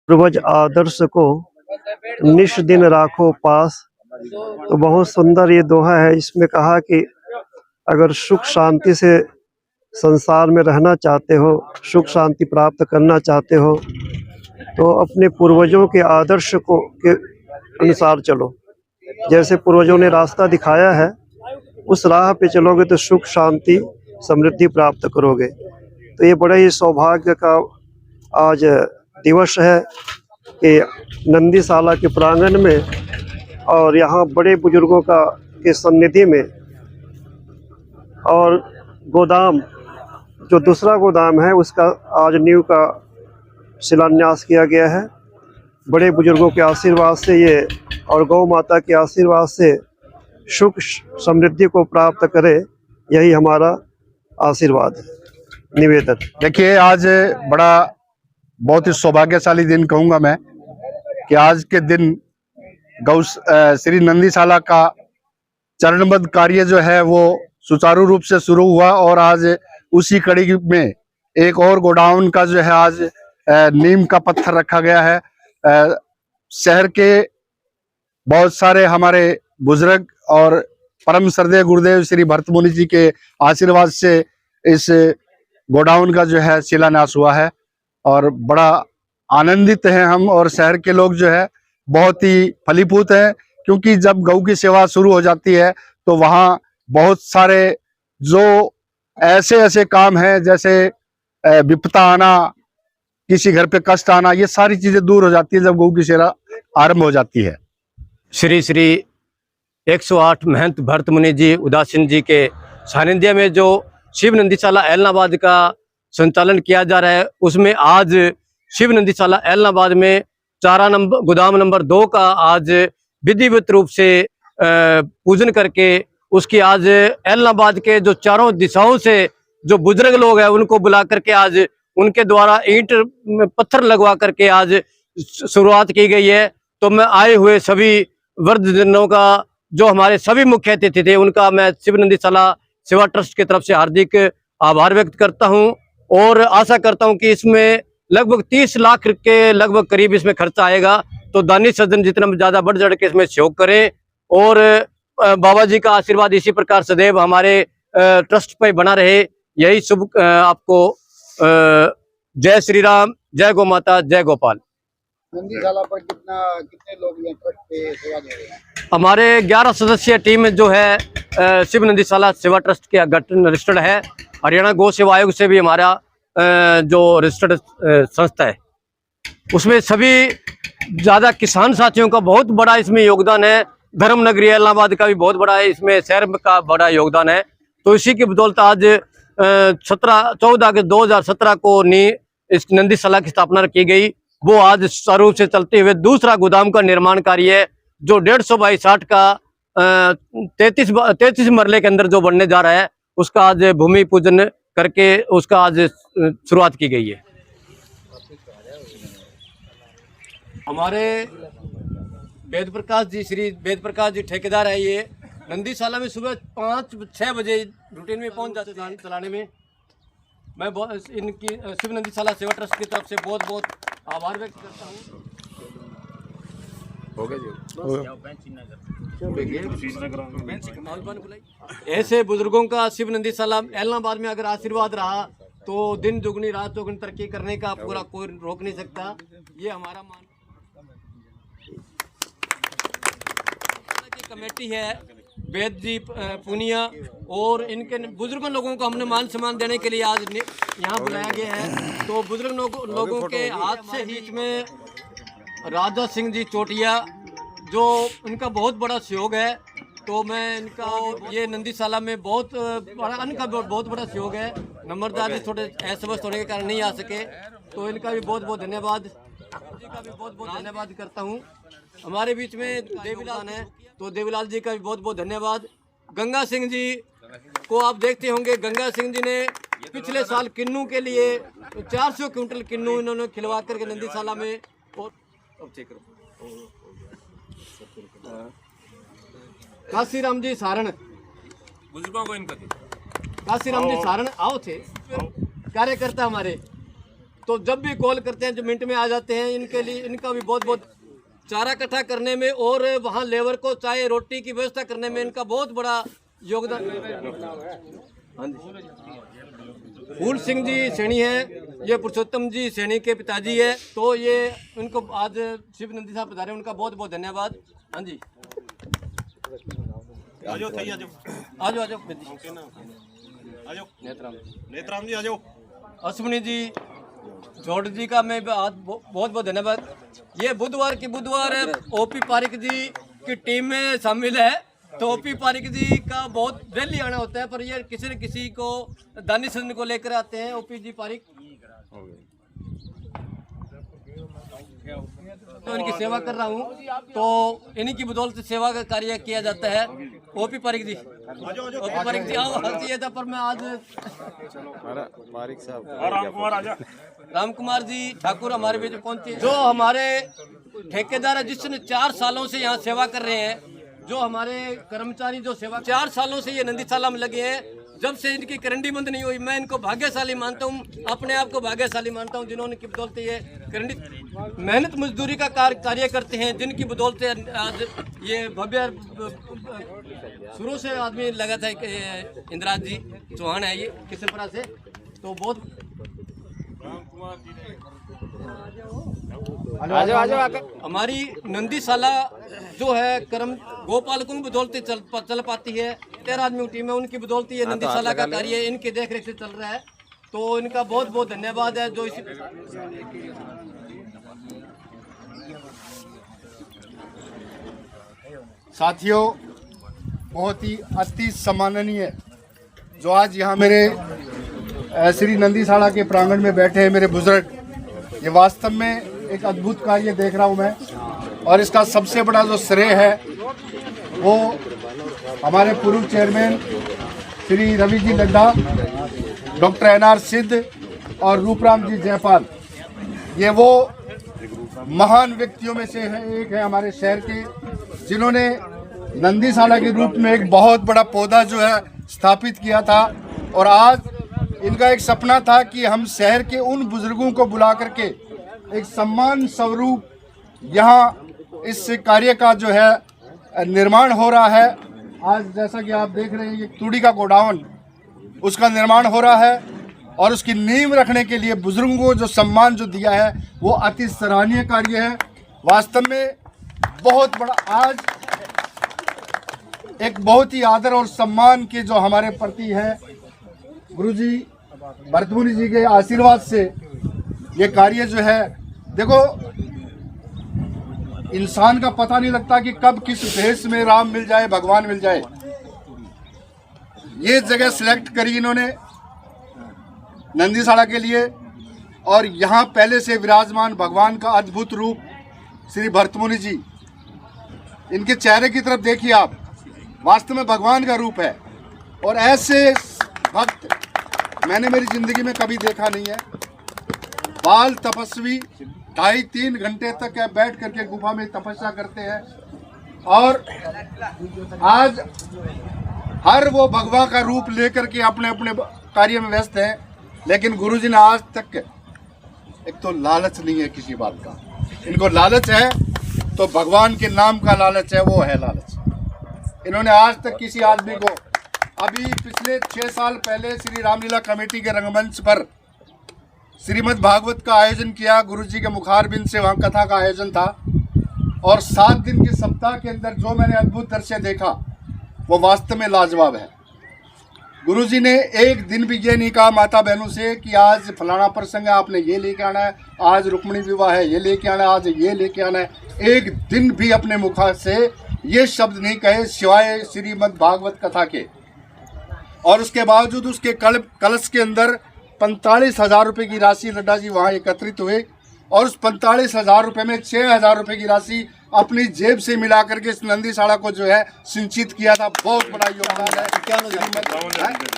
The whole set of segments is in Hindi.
पूर्वज आदर्श को निश दिन राखो पास। तो बहुत सुंदर ये दोहा है। इसमें कहा कि अगर सुख शांति से संसार में रहना चाहते हो, सुख शांति प्राप्त करना चाहते हो, तो अपने पूर्वजों के आदर्श को के अनुसार चलो। जैसे पूर्वजों ने रास्ता दिखाया है, उस राह पे चलोगे तो सुख शांति समृद्धि प्राप्त करोगे। तो ये बड़ा ही सौभाग्य का आज दिवस है कि नंदीशाला के प्रांगण में और यहाँ बड़े बुजुर्गों का के सन्निधि में और गोदाम, जो दूसरा गोदाम है, उसका आज नींव का शिलान्यास किया गया है। बड़े बुजुर्गों के आशीर्वाद से ये और गौ माता के आशीर्वाद से सुख समृद्धि को प्राप्त करे, यही हमारा आशीर्वाद है, निवेदन। देखिए, आज बड़ा बहुत ही सौभाग्यशाली दिन कहूँगा मैं कि आज के दिन श्री नंदीशाला का चरणबद्ध कार्य जो है वो सुचारू रूप से शुरू हुआ और आज उसी कड़ी में एक और गोडाउन का जो है आज नीम का पत्थर रखा गया है। शहर के बहुत सारे हमारे बुजुर्ग और परम श्रद्धेय गुरुदेव श्री भरत मुनि जी के आशीर्वाद से इस गोडाउन का जो है शिलान्यास हुआ है और बड़ा आनंदित हैं हम। और शहर के लोग जो है बहुत ही फलीभूत हैं, क्योंकि जब गौ की सेवा शुरू हो जाती है तो वहाँ बहुत सारे जो ऐसे काम हैं, जैसे विपदा आना, किसी घर पे कष्ट आना, ये सारी चीजें दूर हो जाती है जब गौ की सेवा आरंभ हो जाती है। श्री श्री 108 महंत भरत मुनि जी उदासीन जी के सानिध्य में जो शिव नंदीशाला ऐलनाबाद का संचालन किया जा रहा है, उसमें आज शिव नंदीशाला ऐलनाबाद में चारा नंबर गोदाम नंबर 2 का आज विधिवत रूप से पूजन करके उसकी आज ऐलनाबाद के जो चारों दिशाओं से जो बुजुर्ग लोग हैं उनको बुला करके आज उनके द्वारा ईंट पत्थर लगवा करके आज शुरुआत की गई है। तो मैं आए हुए सभी वृद्धजनों का, जो हमारे सभी मुख्य अतिथि थे, उनका मैं शिव नंदीशाला सेवा ट्रस्ट की तरफ से हार्दिक आभार व्यक्त करता हूं और आशा करता हूं कि इसमें लगभग 30 लाख के लगभग करीब इसमें खर्चा आएगा। तो दानी सज्जन जितना ज्यादा बढ़ चढ़ के इसमें सहयोग करें और बाबा जी का आशीर्वाद इसी प्रकार सदैव हमारे ट्रस्ट पर बना रहे, यही शुभ आपको। जय श्री राम, जय गौ माता, जय गोपाल। नंदीशाला पर कितने लोग ये ट्रस्ट पे सेवा दे रहे हैं? हमारे 11 सदस्यीय टीम जो है शिव नंदीशाला सेवा ट्रस्ट के गठन रजिस्टर्ड है। हरियाणा गौ सेवा आयोग से भी हमारा जो रजिस्टर्ड संस्था है, उसमें सभी ज्यादा किसान साथियों का बहुत बड़ा इसमें योगदान है। धर्म नगरी ऐलनाबाद का भी बहुत बड़ा है, इसमें शहर का बड़ा योगदान है। तो इसी की बदौलत आज 14 अगस्त 2017 को इस नंदीशाला की स्थापना की गई। वो आज सुचारू रूप से चलते हुए दूसरा गोदाम का निर्माण कार्य है, जो 150 बाई 60 का 33 मरले के अंदर जो बनने जा रहा है, उसका आज भूमि पूजन करके उसका आज शुरुआत की गई है। हमारे वेद प्रकाश जी, श्री वेद प्रकाश जी ठेकेदार है। ये नंदीशाला में सुबह 5-6 बजे रूटीन में पहुंच जाते हैं चलाने में। मैं इनकी शिव नंदीशाला सेवा ट्रस्ट की तरफ से बहुत बहुत आभार व्यक्त करता हूँ। ऐसे बुजुर्गों का शिव नंदीशाला ऐलनाबाद में अगर आशीर्वाद रहा तो दिन दुगनी रात चौगुनी तरक्की करने का पूरा कोई रोक नहीं सकता। ये हमारा कमेटी है, वेद जी पुनिया और इनके बुजुर्गों लोगों को हमने मान सम्मान देने के लिए आज यहाँ बुलाया गया है। तो बुजुर्ग लोगों के हाथ से ही इसमें राजा सिंह जी चोटिया, जो इनका बहुत बड़ा सहयोग है। तो मैं इनका ये नंदीशाला में बहुत बड़ा सहयोग है। नंबरदार जी थोड़े अस्वस्थ होने के कारण नहीं आ सके, तो इनका भी बहुत बहुत धन्यवाद, जी का भी बहुत बहुत धन्यवाद करता हूँ। हमारे बीच में देवीलाल है, तो देवीलाल जी का भी बहुत बहुत धन्यवाद। गंगा सिंह जी को आप देखते होंगे, गंगा सिंह जी ने पिछले साल किन्नू के लिए 400 क्विंटल किन्नू इन्होंने खिलवा करके नंदीशाला में। और काशीराम जी सारण, बुजुर्गों को इनका काशीराम जी सारण आओ थे कार्यकर्ता हमारे, तो जब भी कॉल करते हैं जो मिनट में आ जाते हैं। इनके लिए इनका भी बहुत बहुत चारा इकट्ठा करने में और वहाँ लेबर को चाय रोटी की व्यवस्था करने में इनका बहुत बड़ा योगदान। हाँ जी, फूल सिंह जी सैनी है, ये पुरुषोत्तम जी सैनी के पिताजी है। तो ये उनको आज शिव नंदी साहब पधारे, उनका बहुत बहुत धन्यवाद। हाँ जी, आजो थई आजो आजो आजो आजो नेत्राम जी आजो। अश्विनी जी जोड़ जी का मैं आज बहुत बहुत धन्यवाद। ये बुधवार ओपी पारिक जी की टीम में शामिल है। तो ओपी पारिक जी का बहुत रैली आना होता है, पर ये किसी न किसी को दानी सदन को लेकर आते हैं। ओपी जी पारिक तो इनकी सेवा कर रहा हूँ, तो इन्हीं की बदौलत सेवा का कार्य किया जाता है। ओपी पारिक जी, ओपी पारिक जी आओ, चाहिए था पर मैं आज पारिक साहब राम कुमार जी ठाकुर हमारे बीच पहुंचे, जो हमारे ठेकेदार है, जिसने 4 सालों से यहाँ सेवा कर रहे हैं। जो हमारे कर्मचारी जो सेवा 4 सालों से ये नंदीशाला में लगे हैं, जब से इनकी करंडी बंद नहीं हुई, मैं इनको भाग्यशाली मानता हूँ, अपने आप को भाग्यशाली मानता हूँ, जिन्होंने की बदौलत ये करंडी मेहनत मजदूरी का कार्य करते हैं, जिनकी बदौलत आज ये भव्य शुरू से आदमी लगा था। इंदिराज जी चौहान है, ये किशनपुरा से, तो बहुत हमारी नंदीशाला जो है कर्म गोपालकों की बदौलत चल पाती है। 13 आदमी की टीम है, उनकी बदौलत ये नंदीशाला का कार्य इनके देखरेख से चल रहा है। तो इनका बहुत बहुत धन्यवाद है। जो साथियों, बहुत ही अति सम्माननीय जो आज यहाँ मेरे श्री नंदीशाला के प्रांगण में बैठे हैं मेरे बुजुर्ग, ये वास्तव में एक अद्भुत कार्य देख रहा हूँ मैं। और इसका सबसे बड़ा जो श्रेय है वो हमारे पूर्व chairman Shri Ravi ji Ladda, doctor NR सिद्ध और रूपराम जी जयपाल, ये वो महान व्यक्तियों में से एक है हमारे शहर के, जिन्होंने नंदीशाला के रूप में एक बहुत बड़ा पौधा जो है स्थापित किया था। और आज इनका एक सपना था कि हम शहर के उन बुजुर्गों को बुला करके एक सम्मान स्वरूप यहाँ इस कार्य का जो है निर्माण हो रहा है। आज जैसा कि आप देख रहे हैं, ये तूड़ी का गोडाउन, उसका निर्माण हो रहा है और उसकी नींव रखने के लिए बुजुर्गों को जो सम्मान जो दिया है वो अति सराहनीय कार्य है। वास्तव में बहुत बड़ा आज एक बहुत ही आदर और सम्मान के जो हमारे प्रति है, गुरुजी भरतमुनि जी के आशीर्वाद से ये कार्य जो है, देखो इंसान का पता नहीं लगता कि कब किस भेष में राम मिल जाए, भगवान मिल जाए। ये जगह सिलेक्ट करी इन्होंने नंदीशाला के लिए, और यहाँ पहले से विराजमान भगवान का अद्भुत रूप श्री भरतमुनि जी, इनके चेहरे की तरफ देखिए आप, वास्तव में भगवान का रूप है। और ऐसे भक्त मैंने मेरी जिंदगी में कभी देखा नहीं है। बाल तपस्वी 2.5-3 घंटे तक बैठ करके गुफा में तपस्या करते हैं, और आज हर वो भगवान का रूप लेकर के अपने अपने कार्य में व्यस्त हैं। लेकिन गुरुजी ने आज तक, एक तो लालच नहीं है किसी बात का, इनको लालच है तो भगवान के नाम का लालच है, वो है लालच। इन्होंने आज तक किसी आदमी को, अभी पिछले 6 साल पहले श्री रामलीला कमेटी के रंगमंच पर श्रीमद् भागवत का आयोजन किया, गुरुजी के मुखारबिंद से वहाँ कथा का आयोजन था। और 7 दिन के सप्ताह के अंदर जो मैंने अद्भुत दृश्य देखा वो वास्तव में लाजवाब है। गुरुजी ने एक दिन भी ये नहीं कहा माता बहनों से कि आज फलाना प्रसंग है, आपने ये लेके आना है, आज रुक्मिणी विवाह है ये लेके आना है, आज ये लेके आना है। एक दिन भी अपने मुखा से ये शब्द नहीं कहे सिवाय श्रीमद् भागवत कथा के। और उसके बावजूद उसके कलश के अंदर 45,000 रुपये की राशि लड्डा जी वहाँ एकत्रित हुए, और उस 45,000 रुपये में 6,000 रुपये की राशि अपनी जेब से मिला करके इस नंदीशाला को जो है सिंचित किया था। बहुत बड़ा योगदान है।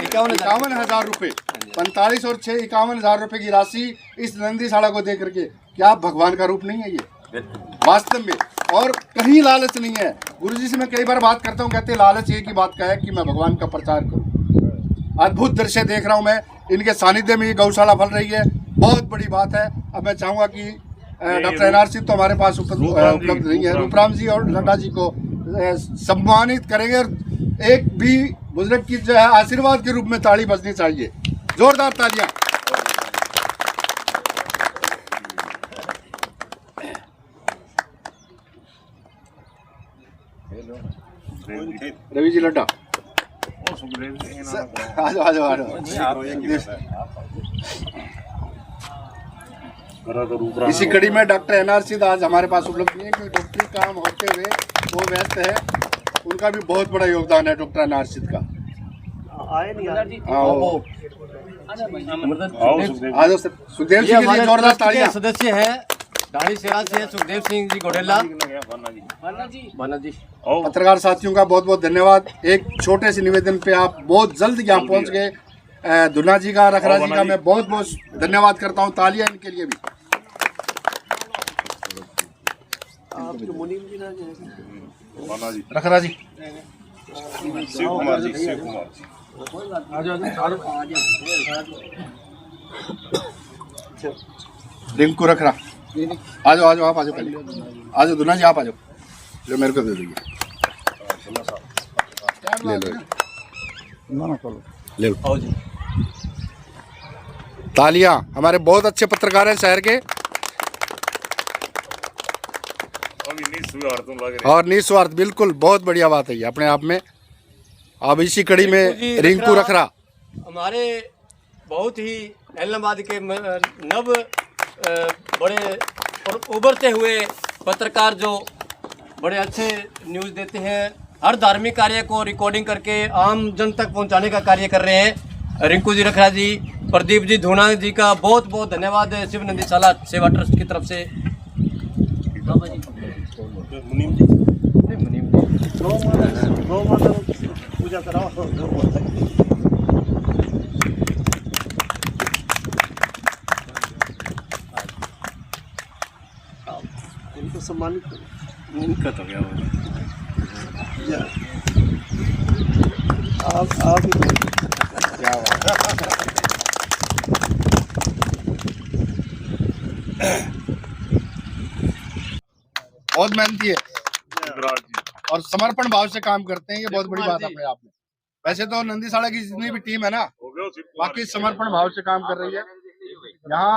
51,000 रुपये, 45 और 6 51,000 रुपये की राशि इस नंदीशाला को दे करके, क्या भगवान का रूप नहीं है ये वास्तव में? और कहीं लालच नहीं है। गुरुजी से मैं कई बार बात करता हूँ, कहते हैं लालच एक ही बात का है कि मैं भगवान का प्रचार करूँ। अद्भुत दृश्य देख रहा हूँ मैं, इनके सानिध्य में ये गौशाला फल रही है। बहुत बड़ी बात है। अब मैं चाहूंगा कि डॉक्टर NR सिंह तो हमारे पास उपलब्ध नहीं है, रूपराम जी और लड्डा जी को सम्मानित करेंगे और एक भी बुजुर्ग की जो है आशीर्वाद के रूप में ताली बजनी चाहिए, जोरदार तालियां। रवि जी लड्डा आ जाओ आ जाओ आ जाओ। इसी कड़ी में डॉक्टर NR सिंह आज हमारे पास उपलब्ध नहीं है क्योंकि डॉक्टरी काम होते हुए वो व्यस्त है। उनका भी बहुत बड़ा योगदान है डॉक्टर NR सिंह का। आज सुखदेव सिंह जी जोरदार तालियां। सदस्य है दाढ़ी सेरा से सुखदेव सिंह जी गोडेला जी। पत्रकार साथियों का बहुत बहुत धन्यवाद। एक छोटे से निवेदन पे आप बहुत जल्द यहाँ पहुँच गए। दुना जी का, रखरा जी का मैं बहुत बहुत धन्यवाद करता हूँ। तालियां इनके लिए भी। रखरा जी, शिव कुमार जी, शिव कुमार जी। रिंकू रखरा आ जाओ आ जाओ, आप आ जाओ, पहले आ जाओ। दुना जी आप आ जाओ, जो मेरे को दे दीजिए। ले लो तालियां। हमारे बहुत अच्छे पत्रकार हैं शहर के और निस्वार्थ, बिल्कुल बहुत बढ़िया बात है ये अपने आप में। अब इसी कड़ी में रिंकू रखरा हमारे बहुत ही इलाहाबाद के नव बड़े और उभरते हुए पत्रकार जो बड़े अच्छे न्यूज़ देते हैं। हर धार्मिक कार्य को रिकॉर्डिंग करके आम जन तक पहुंचाने का कार्य कर रहे हैं। रिंकू जी रखरा जी, प्रदीप जी धूना जी का बहुत बहुत धन्यवाद है शिव नंदीशाला सेवा ट्रस्ट की तरफ से। पूजा कराओ। इनको सम्मानित इनका तो क्या आप क्या बहुत मेहनती है और समर्पण भाव से काम करते हैं। ये बहुत बड़ी बात है अपने आप में। वैसे तो नंदीशाला की जितनी भी टीम है ना, बाकी समर्पण भाव से काम कर रही है। यहाँ